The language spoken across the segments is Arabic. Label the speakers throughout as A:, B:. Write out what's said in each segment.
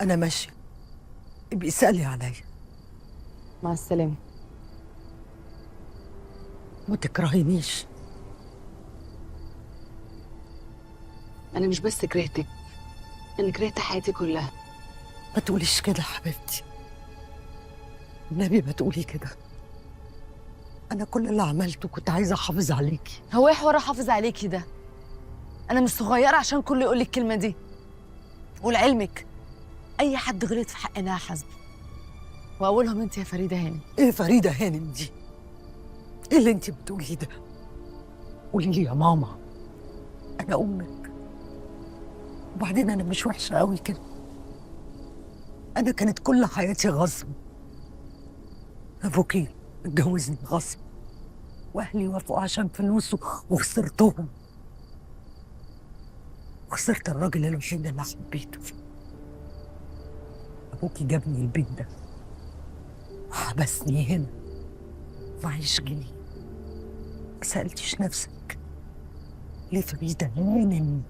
A: أنا ماشية، ابقي اسألي عليا.
B: مع السلامة.
A: ما تكرهينيش.
B: أنا مش بس كرهتك، أنا كرهت حياتي كلها.
A: ما تقوليش كده حبيبتي، النبي ما تقولي كده. أنا كل اللي عملته كنت عايزة أحافظ عليكي.
C: هو ايه حوار احافظ عليكي ده؟ انا مش صغيره عشان كله يقول لي الكلمه دي. ولعلمك اي حد غلط في حقنا هحاسبه، واولهم انت يا فريده هاني.
A: إيه فريدة هانم دي؟ إيه اللي أنت بتقوليه ده؟ قولي لي يا ماما، أنا أمك. وبعدين أنا مش وحشة قوي كده. أنا كانت كل حياتي غصب. أبوكي اتجوزني غصب، وأهلي وافقوا عشان فلوسه وخسرتهم. وخسرت الراجل الوحيد اللي حبيته. أبوكي جابني البيت ده وحبسني هنا، معيش جنيه. ما سألتيش نفسك ليه فريدة هانم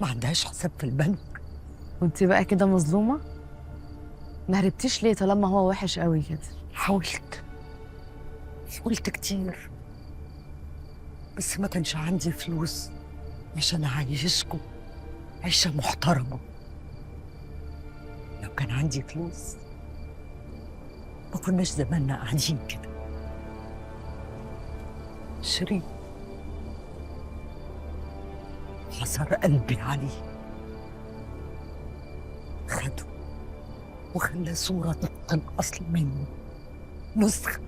A: ما عندهاش حساب في البنك؟
C: وانت بقى كده مظلومه؟ ما هربتيش ليه طالما هو وحش قوي كده؟
A: حاولت كتير، بس ما كانش عندي فلوس عشان أعيشكم عيشة محترمة. لو كان عندي فلوس ما كناش زماننا قاعدين كده. شيرين حصر قلبي عليه، خده وخلى صورة طبقا الأصل منه، نسخة.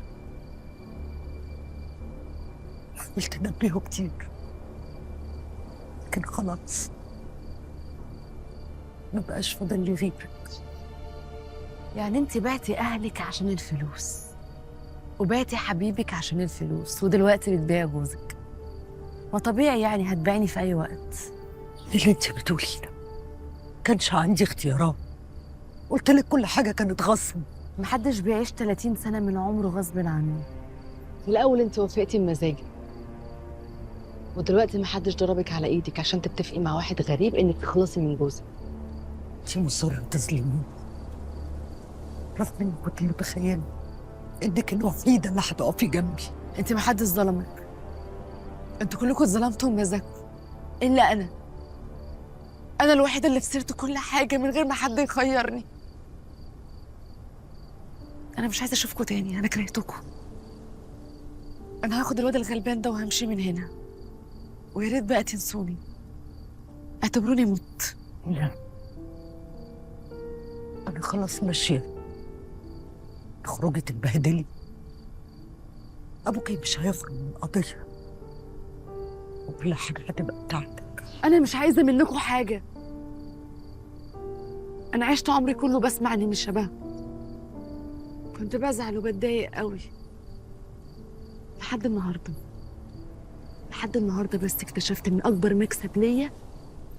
A: حاولت أنبهه كتير لكن خلاص ما بقاش فاضل لي غيرك.
C: يعني انت بعتي اهلك عشان الفلوس، وبعتي حبيبك عشان الفلوس، ودلوقتي بتبيعي جوزك. ما طبيعي يعني هتبيعني في اي وقت.
A: اللي انت بتقوليه ده كانش عندي اختيارات. قلت لك كل حاجة كانت غصب.
C: محدش بيعيش 30 سنه من عمره غصب عنه.
B: في الأول أنت وافقتي بمزاجك، ودلوقتي محدش ضربك على إيدك عشان تتفقي مع واحد غريب إنك تخلصي من جوزك.
A: انت مصرة تظلميني رغم اني كنت متخيلة انك الوحيدة اللي هتقفي جنبي.
C: انت محدش ظلمك، انتوا كلكم اتظلمتوا بمزاجكم الا انا. انا الوحيده اللي خسرت كل حاجه من غير ما حد يخيرني. انا مش عايزه اشوفكم تاني، انا كرهتكم. انا هاخد الواد الغلبان ده وهمشي من هنا، ويا ريت بقى تنسوني، اعتبروني مت.
A: لا، انا خلاص ماشية. تخرجي تتبهدلي، ابوكي مش هيخرج من القضية، وكل حاجة هتبقى بتاعتك.
C: انا مش عايزه منكم حاجه. انا عشت عمري كله بسمع اني مش شبهكم. كنت بزعل وبتضايق قوي لحد النهارده. لحد النهارده بس اكتشفت ان اكبر مكسب ليا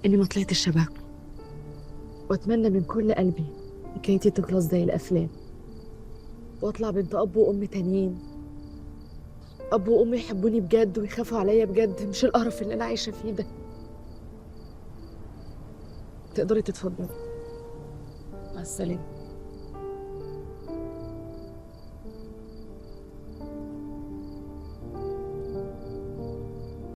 C: اني ما طلعتش شبهكم. واتمنى من كل قلبي حكايتي تخلص زي الافلام، واطلع بنت اب وام تانيين، اب وام يحبوني بجد ويخافوا عليا بجد، مش القرف اللي انا عايشه فيه ده. تقدري تتفضلي. مع السلامه.